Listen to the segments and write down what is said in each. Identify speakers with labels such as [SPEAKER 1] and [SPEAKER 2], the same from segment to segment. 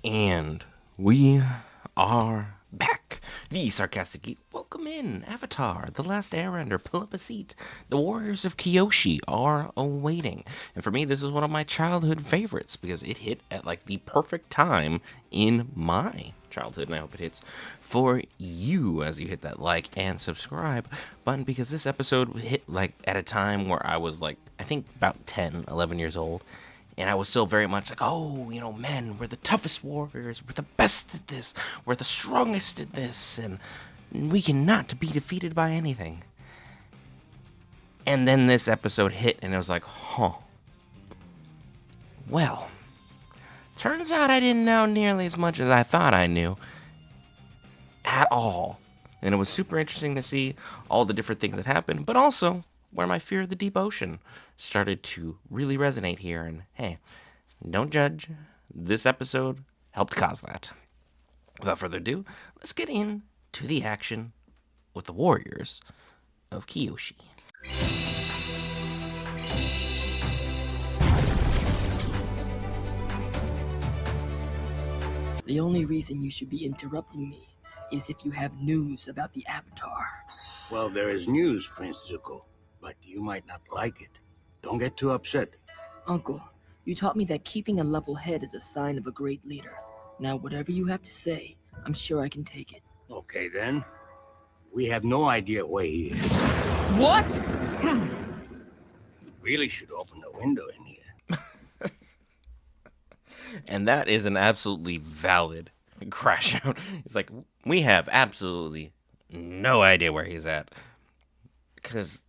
[SPEAKER 1] And we are back. The Sarcastic Geek. Welcome in. Avatar, The Last Airbender. Pull up a seat. The Warriors of Kyoshi are awaiting. And for me, this is one of my childhood favorites because it hit at like the perfect time in my childhood. And I hope it hits for you as you hit that like and subscribe button because this episode hit like at a time where I was like, I think about 10, 11 years old. And I was still very much like, oh, men, we're the toughest warriors. We're the best at this. We're the strongest at this. And we cannot be defeated by anything. And then this episode hit, and it was like, well, turns out I didn't know nearly as much as I thought I knew at all. And it was super interesting to see all the different things that happened, but also where my fear of the deep ocean started to really resonate here. And hey, don't judge. This episode helped cause that. Without further ado, let's get into the action with the Warriors of Kyoshi.
[SPEAKER 2] The only reason you should be interrupting me is if you have news about the Avatar.
[SPEAKER 3] Well, there is news, Prince Zuko, but you might not like it. Don't get too upset.
[SPEAKER 2] Uncle, you taught me that keeping a level head is a sign of a great leader. Now, whatever you have to say, I'm sure I can take it.
[SPEAKER 3] Okay, then. We have no idea where he is.
[SPEAKER 2] What?
[SPEAKER 3] Really should open the window in here.
[SPEAKER 1] And that is an absolutely valid crash out. It's like, we have absolutely no idea where he's at. Because,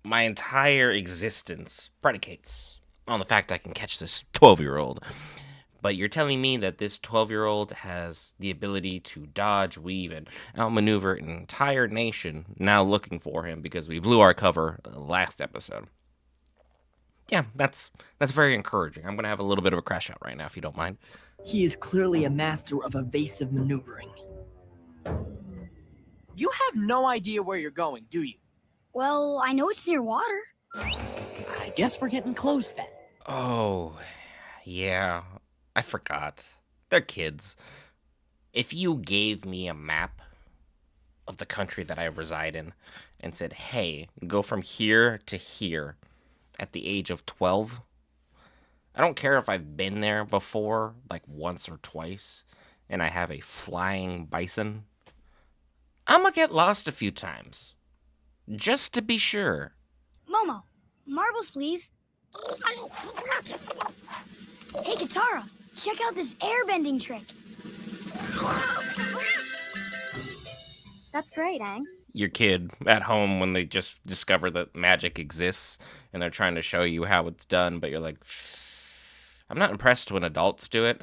[SPEAKER 1] my entire existence predicates on the fact I can catch this 12-year-old. But you're telling me that this 12-year-old has the ability to dodge, weave, and outmaneuver an entire nation now looking for him because we blew our cover last episode. Yeah, that's very encouraging. I'm going to have a little bit of a crash out right now, if you don't mind.
[SPEAKER 2] He is clearly a master of evasive maneuvering.
[SPEAKER 4] You have no idea where you're going, do you?
[SPEAKER 5] Well, I know it's near water.
[SPEAKER 4] I guess we're getting close then.
[SPEAKER 1] Oh, yeah, I forgot. They're kids. If you gave me a map of the country that I reside in and said, hey, go from here to here at the age of 12, I don't care if I've been there before, like once or twice, and I have a flying bison, I'm gonna get lost a few times. Just to be sure.
[SPEAKER 5] Momo, marbles, please. Hey, Katara, check out this airbending trick. That's great, Aang.
[SPEAKER 1] Your kid at home when they just discover that magic exists and they're trying to show you how it's done, but you're like, I'm not impressed when adults do it.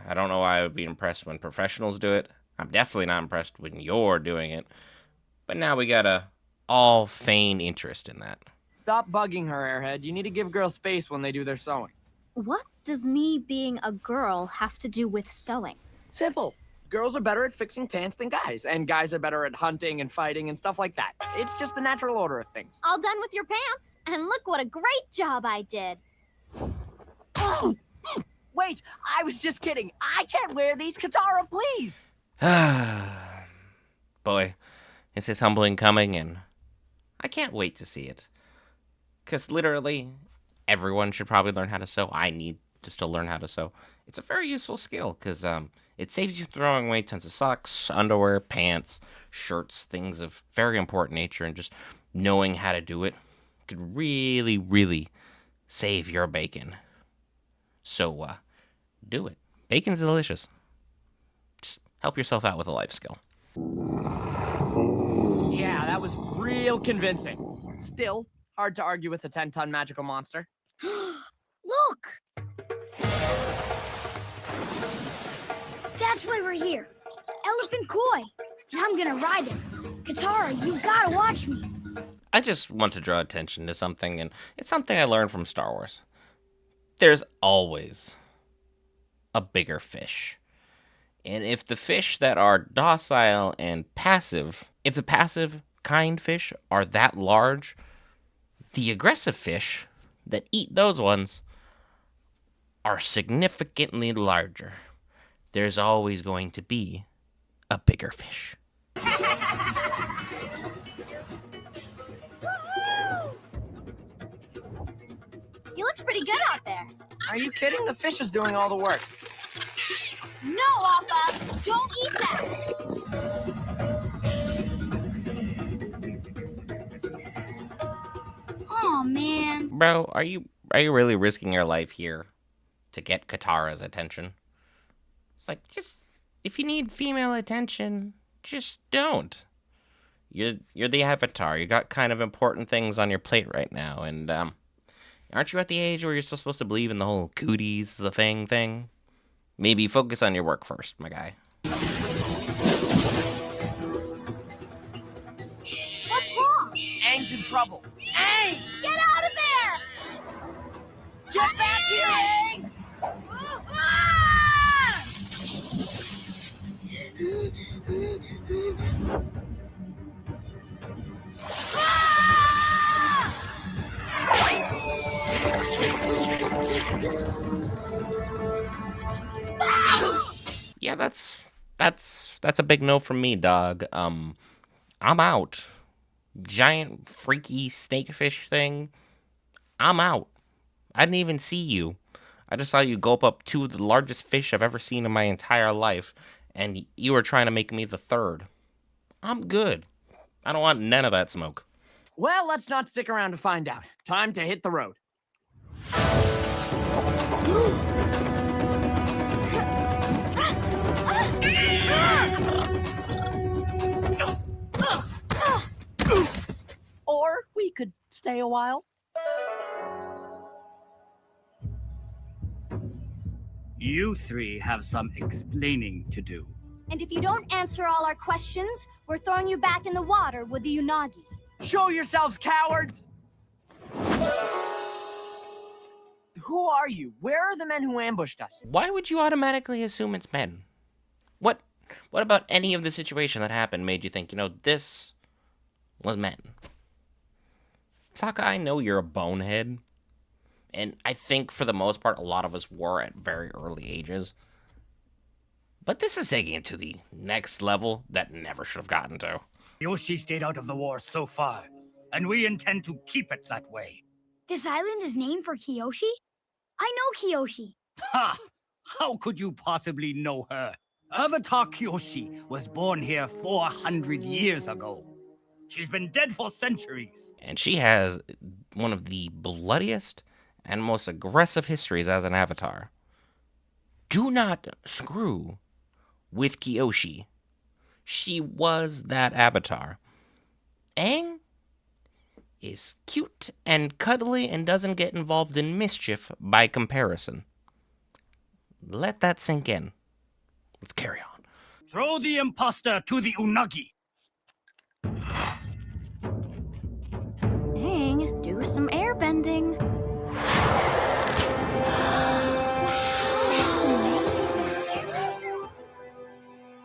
[SPEAKER 1] I don't know why I would be impressed when professionals do it. I'm definitely not impressed when you're doing it. But now we gotta all feign interest in that.
[SPEAKER 4] Stop bugging her, Airhead. You need to give girls space when they do their sewing.
[SPEAKER 6] What does me being a girl have to do with sewing?
[SPEAKER 4] Simple. Girls are better at fixing pants than guys, and guys are better at hunting and fighting and stuff like that. It's just the natural order of things.
[SPEAKER 6] All done with your pants? And look what a great job I did.
[SPEAKER 4] Wait, I was just kidding. I can't wear these, Katara, please.
[SPEAKER 1] Boy, is this humbling coming, and I can't wait to see it. Because literally, everyone should probably learn how to sew. I need to still learn how to sew. It's a very useful skill, because it saves you throwing away tons of socks, underwear, pants, shirts, things of very important nature, and just knowing how to do it could really, really save your bacon. So, do it. Bacon's delicious. Just help yourself out with a life skill.
[SPEAKER 4] Yeah, that was real convincing. Still, hard to argue with the 10-ton magical monster.
[SPEAKER 5] Look! That's why we're here. Elephant Koi. And I'm gonna ride it. Katara, you gotta watch me.
[SPEAKER 1] I just want to draw attention to something, and it's something I learned from Star Wars. There's always a bigger fish. And if the fish that are docile and passive, if the passive kind fish are that large, the aggressive fish that eat those ones are significantly larger. there's always going to be a bigger fish.
[SPEAKER 6] He looks pretty good out there.
[SPEAKER 4] Are you kidding? The fish is doing all the work.
[SPEAKER 6] No, Appa! Don't eat that! Oh man.
[SPEAKER 1] Bro, are you really risking your life here to get Katara's attention? It's like, just, if you need female attention, just don't. You're the Avatar. You got kind of important things on your plate right now, and aren't you at the age where you're still supposed to believe in the whole cooties the thing? Maybe focus on your work first, my guy.
[SPEAKER 6] What's wrong?
[SPEAKER 4] Aang's in trouble. Aang!
[SPEAKER 6] Get out of there!
[SPEAKER 4] Get back here, Aang!
[SPEAKER 1] Yeah, that's a big no from me, dog. I'm out. Giant freaky snakefish thing. I'm out. I didn't even see you. I just saw you gulp up two of the largest fish I've ever seen in my entire life, and you were trying to make me the third. I'm good. I don't want none of that smoke.
[SPEAKER 4] Well, let's not stick around to find out. Time to hit the road. Or we could stay a while.
[SPEAKER 7] You three have some explaining to do.
[SPEAKER 6] And if you don't answer all our questions, we're throwing you back in the water with the Unagi.
[SPEAKER 4] Show yourselves, cowards! Who are you? Where are the men who ambushed us?
[SPEAKER 1] Why would you automatically assume it's men? What about any of the situation that happened made you think, this was men? Taka, I know you're a bonehead. And I think for the most part, a lot of us were at very early ages. But this is taking it to the next level that never should have gotten to.
[SPEAKER 7] Yoshi stayed out of the war so far, and we intend to keep it that way.
[SPEAKER 5] This island is named for Kiyoshi? I know Kiyoshi.
[SPEAKER 7] Ha! How could you possibly know her? Avatar Kyoshi was born here 400 years ago. She's been dead for centuries.
[SPEAKER 1] And she has one of the bloodiest and most aggressive histories as an avatar. Do not screw with Kyoshi. She was that avatar. Aang is cute and cuddly and doesn't get involved in mischief by comparison. Let that sink in. Let's carry on.
[SPEAKER 7] Throw the imposter to the Unagi.
[SPEAKER 6] Aang, do some airbending.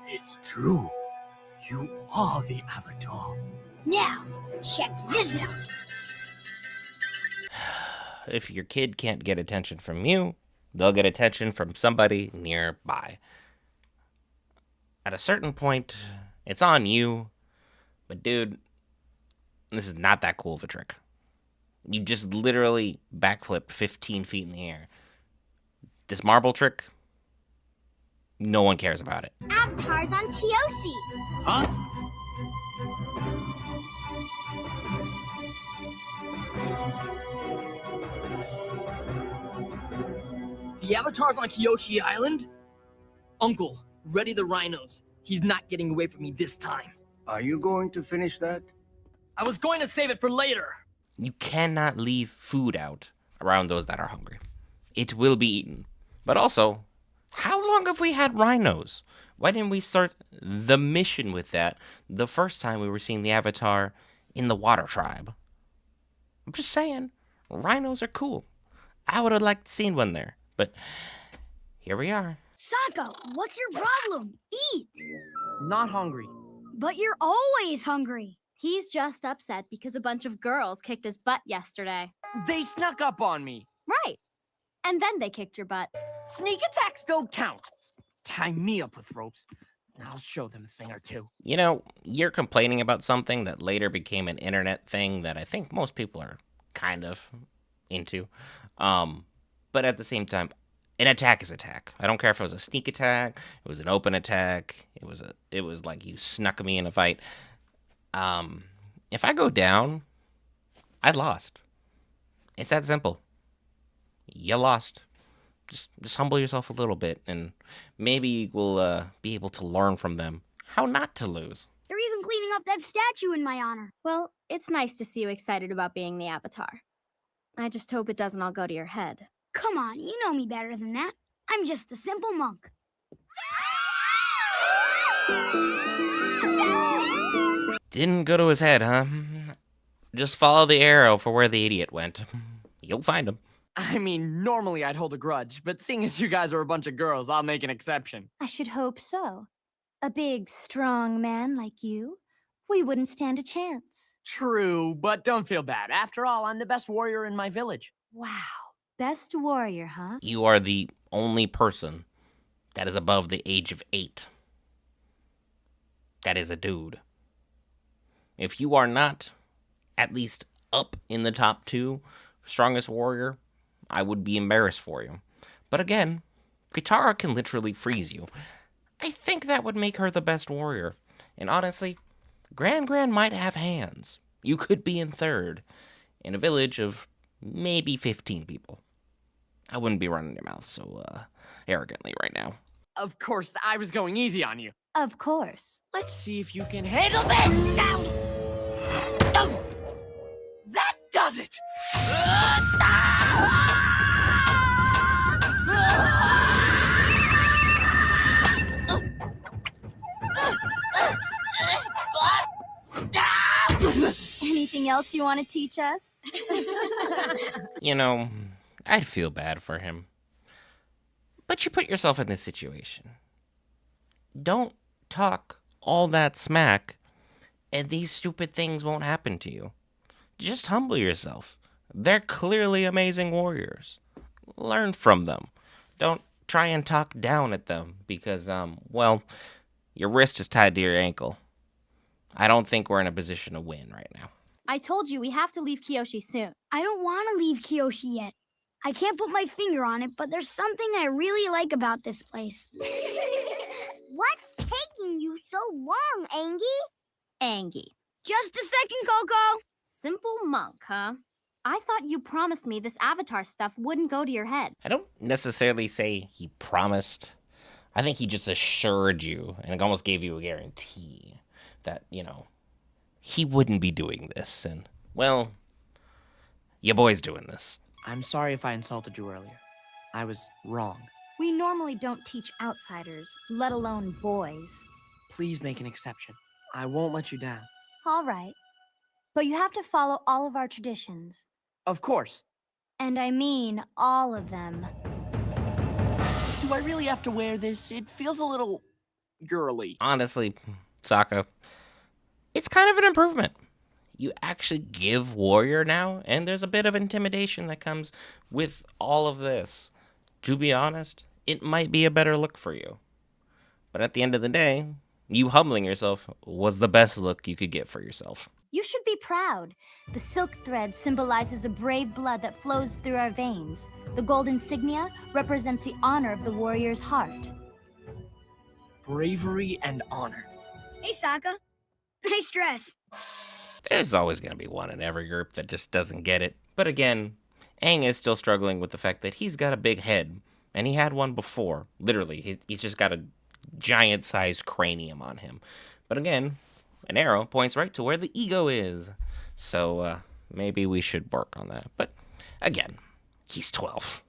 [SPEAKER 3] It's true. You are the Avatar.
[SPEAKER 5] Now, check this out.
[SPEAKER 1] If your kid can't get attention from you, they'll get attention from somebody nearby. At a certain point, it's on you. But dude, this is not that cool of a trick. You just literally backflipped 15 feet in the air. This marble trick, no one cares about it.
[SPEAKER 5] Avatar's on Kiyoshi.
[SPEAKER 7] Huh?
[SPEAKER 2] The Avatar's on Kyoshi Island? Uncle, ready the rhinos. He's not getting away from me this time.
[SPEAKER 3] Are you going to finish that?
[SPEAKER 2] I was going to save it for later.
[SPEAKER 1] You cannot leave food out around those that are hungry. It will be eaten. But also, how long have we had rhinos? Why didn't we start the mission with that the first time we were seeing the Avatar in the Water Tribe? I'm just saying, rhinos are cool. I would have liked to seen one there, but here we are.
[SPEAKER 5] Sokka, what's your problem? Eat.
[SPEAKER 4] Not hungry.
[SPEAKER 5] But you're always hungry.
[SPEAKER 6] He's just upset because a bunch of girls kicked his butt yesterday.
[SPEAKER 4] They snuck up on me.
[SPEAKER 6] Right. And then they kicked your butt.
[SPEAKER 4] Sneak attacks don't count. Tie me up with ropes. I'll show them a thing or two.
[SPEAKER 1] You know, you're complaining about something that later became an internet thing that I think most people are kind of into. But at the same time, an attack is attack. I don't care if it was a sneak attack, it was an open attack, it was like you snuck me in a fight. If I go down, I lost. It's that simple. You lost. Just humble yourself a little bit, and maybe we'll be able to learn from them how not to lose.
[SPEAKER 5] They're even cleaning up that statue in my honor.
[SPEAKER 8] Well, it's nice to see you excited about being the Avatar. I just hope it doesn't all go to your head.
[SPEAKER 5] Come on, you know me better than that. I'm just a simple monk.
[SPEAKER 1] Didn't go to his head, huh? Just follow the arrow for where the idiot went. You'll find him.
[SPEAKER 4] I mean, normally I'd hold a grudge, but seeing as you guys are a bunch of girls, I'll make an exception.
[SPEAKER 8] I should hope so. A big, strong man like you, we wouldn't stand a chance.
[SPEAKER 4] True, but don't feel bad. After all, I'm the best warrior in my village.
[SPEAKER 8] Wow. Best warrior, huh?
[SPEAKER 1] You are the only person that is above the age of 8. That is a dude. If you are not at least up in the top 2 strongest warrior, I would be embarrassed for you. But again, Katara can literally freeze you. I think that would make her the best warrior. And honestly, Gran might have hands. You could be in 3rd in a village of maybe 15 people. I wouldn't be running your mouth so arrogantly right now.
[SPEAKER 4] Of course, I was going easy on you.
[SPEAKER 8] Of course.
[SPEAKER 4] Let's see if you can handle this! Oh! That does it!
[SPEAKER 8] Anything else you want to teach us?
[SPEAKER 1] You know, I'd feel bad for him. But you put yourself in this situation. Don't talk all that smack, and these stupid things won't happen to you. Just humble yourself. They're clearly amazing warriors. Learn from them. Don't try and talk down at them because, well, your wrist is tied to your ankle. I don't think we're in a position to win right now.
[SPEAKER 8] I told you we have to leave Kyoshi soon.
[SPEAKER 5] I don't want to leave Kyoshi yet. I can't put my finger on it, but there's something I really like about this place.
[SPEAKER 9] What's taking you so long, Angie?
[SPEAKER 8] Angie.
[SPEAKER 5] Just a second, Coco.
[SPEAKER 8] Simple monk, huh? I thought you promised me this Avatar stuff wouldn't go to your head.
[SPEAKER 1] I don't necessarily say he promised. I think he just assured you and almost gave you a guarantee that, you know, he wouldn't be doing this. And, well, your boy's doing this.
[SPEAKER 4] I'm sorry if I insulted you earlier. I was wrong.
[SPEAKER 8] We normally don't teach outsiders, let alone boys.
[SPEAKER 4] Please make an exception. I won't let you down.
[SPEAKER 8] All right. But you have to follow all of our traditions.
[SPEAKER 4] Of course.
[SPEAKER 8] And I mean all of them.
[SPEAKER 4] Do I really have to wear this? It feels a little girly.
[SPEAKER 1] Honestly, Sokka, it's kind of an improvement. You actually give warrior now, and there's a bit of intimidation that comes with all of this. To be honest, it might be a better look for you. But at the end of the day, you humbling yourself was the best look you could get for yourself.
[SPEAKER 8] You should be proud. The silk thread symbolizes a brave blood that flows through our veins. The gold insignia represents the honor of the warrior's heart.
[SPEAKER 4] Bravery and honor.
[SPEAKER 5] Hey, Sokka. Nice dress.
[SPEAKER 1] There's always going to be one in every group that just doesn't get it. But again, Aang is still struggling with the fact that he's got a big head. And he had one before. Literally, he's just got a giant-sized cranium on him. But again, an arrow points right to where the ego is. So maybe we should work on that. But again, he's 12.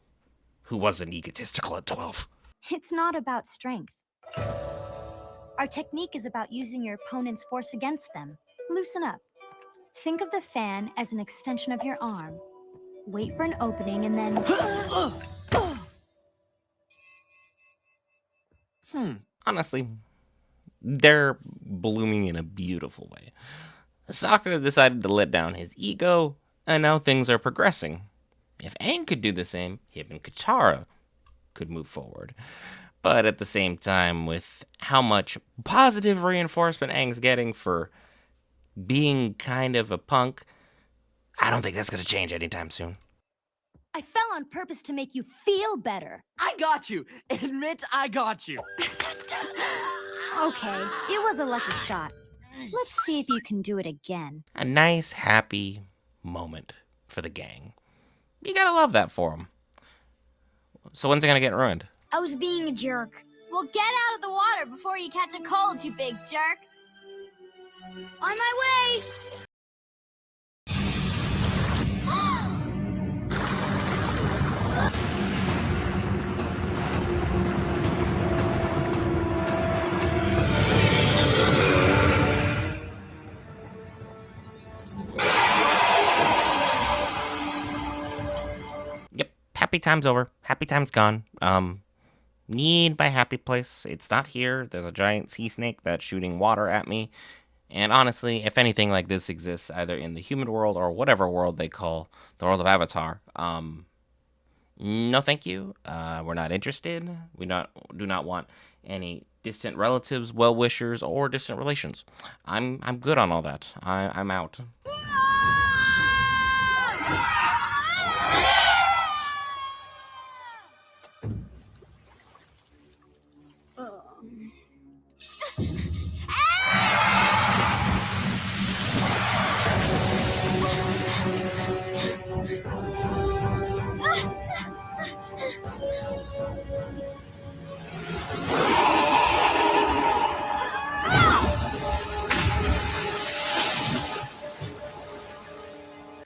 [SPEAKER 1] Who wasn't egotistical at 12?
[SPEAKER 8] It's not about strength. Our technique is about using your opponent's force against them. Loosen up. Think of the fan as an extension of your arm. Wait for an opening and then...
[SPEAKER 1] Honestly, they're blooming in a beautiful way. Sokka decided to let down his ego, and now things are progressing. If Aang could do the same, him and Katara could move forward. But at the same time, with how much positive reinforcement Aang's getting for being kind of a punk, I don't think that's going to change anytime soon.
[SPEAKER 8] I fell on purpose to make you feel better.
[SPEAKER 4] I got you. Admit I got you.
[SPEAKER 8] Okay, it was a lucky shot. Let's see if you can do it again.
[SPEAKER 1] A nice, happy moment for the gang. You gotta love that for them. So when's it gonna get ruined?
[SPEAKER 5] I was being a jerk.
[SPEAKER 6] Well, get out of the water before you catch a cold, you big jerk.
[SPEAKER 5] On my way!
[SPEAKER 1] Yep, happy time's over. Happy time's gone. Need my happy place. It's not here. There's a giant sea snake that's shooting water at me. And honestly, if anything like this exists either in the human world or whatever world they call the world of Avatar, no thank you. We're not interested. We do not want any distant relatives, well-wishers, or distant relations. I'm good on all that. I'm out.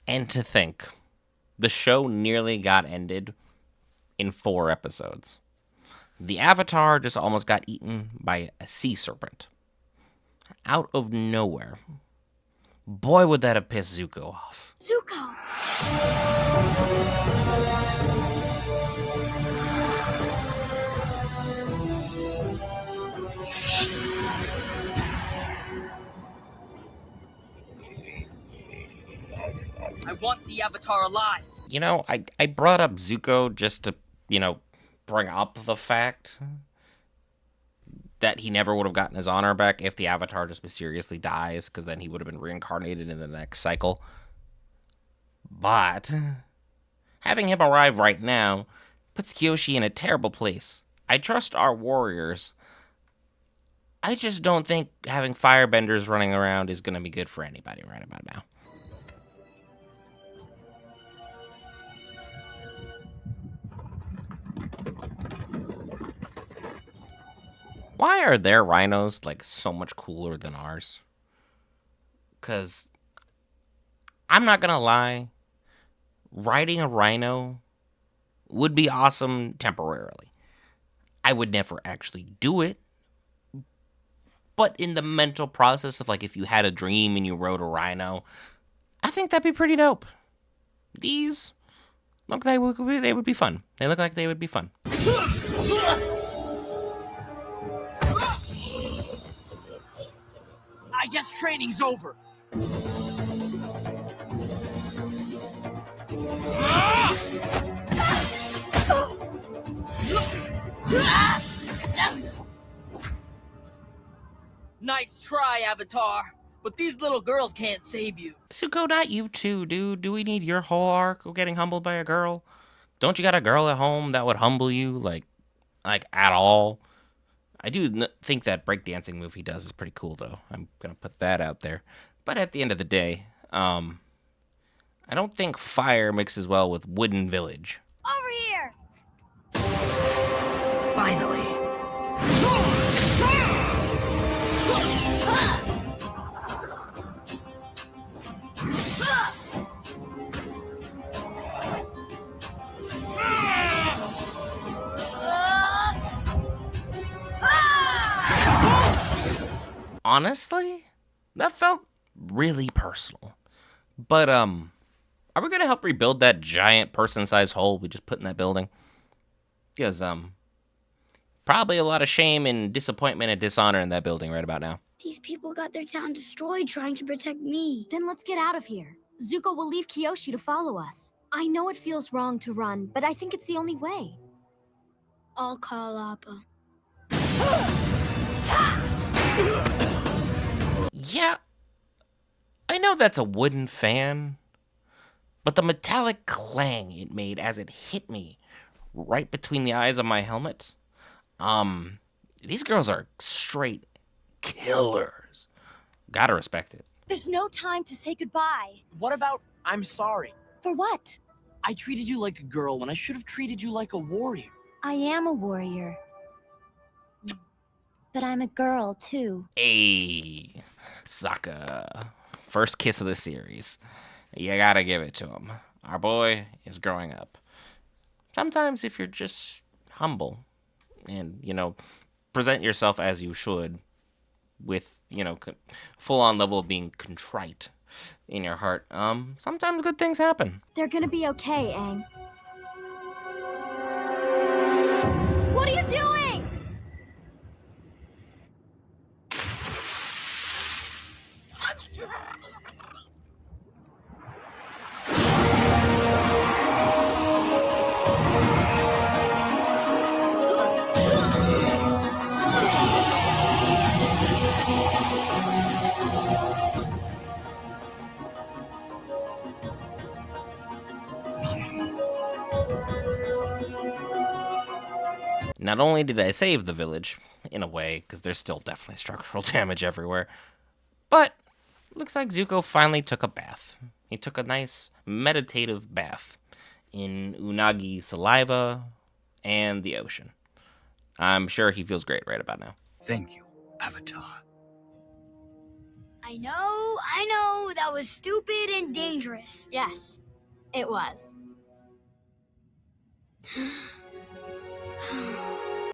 [SPEAKER 1] And to think, the show nearly got ended in 4 episodes. The Avatar just almost got eaten by a sea serpent. Out of nowhere. Boy, would that have pissed Zuko off.
[SPEAKER 5] Zuko!
[SPEAKER 4] I want the Avatar alive.
[SPEAKER 1] You know, I brought up Zuko just to, bring up the fact that he never would have gotten his honor back if the Avatar just mysteriously dies, because then he would have been reincarnated in the next cycle. But having him arrive right now puts Kyoshi in a terrible place. I trust our warriors. I just don't think having firebenders running around is going to be good for anybody right about now. Why are their rhinos, like, so much cooler than ours? Because, I'm not gonna lie, riding a rhino would be awesome temporarily. I would never actually do it. But in the mental process of, like, if you had a dream and you rode a rhino, I think that'd be pretty dope. These look like they would be fun. They look like they would be fun.
[SPEAKER 4] I guess training's over. Nice try, Avatar. But these little girls can't save you.
[SPEAKER 1] Zuko, not you too, dude. Do we need your whole arc of getting humbled by a girl? Don't you got a girl at home that would humble you, like at all? I do think that breakdancing move he does is pretty cool, though. I'm gonna put that out there. But at the end of the day, I don't think fire mixes well with wooden village.
[SPEAKER 5] Over here!
[SPEAKER 4] Finally.
[SPEAKER 1] Honestly, that felt really personal. But, are we gonna help rebuild that giant person-sized hole we just put in that building? Because, probably a lot of shame and disappointment and dishonor in that building right about now.
[SPEAKER 5] These people got their town destroyed trying to protect me.
[SPEAKER 8] Then let's get out of here. Zuko will leave Kyoshi to follow us. I know it feels wrong to run, but I think it's the only way.
[SPEAKER 5] I'll call Appa.
[SPEAKER 1] Yeah, I know that's a wooden fan, but the metallic clang it made as it hit me right between the eyes of my helmet, these girls are straight killers. Gotta respect it.
[SPEAKER 8] There's no time to say goodbye.
[SPEAKER 4] What about I'm sorry?
[SPEAKER 8] For what?
[SPEAKER 4] I treated you like a girl when I should have treated you like a warrior.
[SPEAKER 8] I am a warrior. But I'm a girl, too.
[SPEAKER 1] Hey, Sokka. First kiss of the series. You gotta give it to him. Our boy is growing up. Sometimes if you're just humble and, present yourself as you should with, full-on level of being contrite in your heart, sometimes good things happen.
[SPEAKER 8] They're gonna be okay, Aang. What are you doing?
[SPEAKER 1] Not only did I save the village, in a way, because there's still definitely structural damage everywhere, but looks like Zuko finally took a bath. He took a nice meditative bath in Unagi saliva and the ocean. I'm sure he feels great right about now.
[SPEAKER 3] Thank you, Avatar.
[SPEAKER 5] I know, that was stupid and dangerous.
[SPEAKER 6] Yes, it was.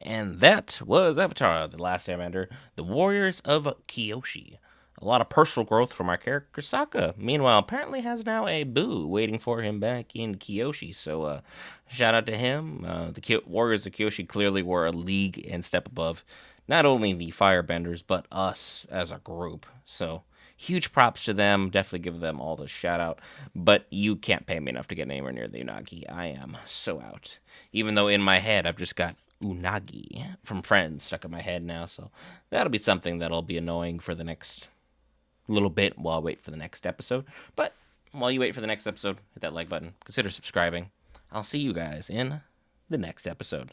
[SPEAKER 1] And that was Avatar, The Last Airbender, The Warriors of Kyoshi. A lot of personal growth from our character Sokka. Meanwhile, apparently has now a boo waiting for him back in Kyoshi. So shout out to him. The Warriors of Kyoshi clearly were a league and step above not only the Firebenders, but us as a group. So huge props to them. Definitely give them all the shout out. But you can't pay me enough to get anywhere near the Unagi. I am so out. Even though in my head I've just got Unagi from Friends stuck in my head now. So that'll be something that'll be annoying for the next little bit while I wait for the next episode. But while you wait for the next episode, hit that like button. Consider subscribing. I'll see you guys in the next episode.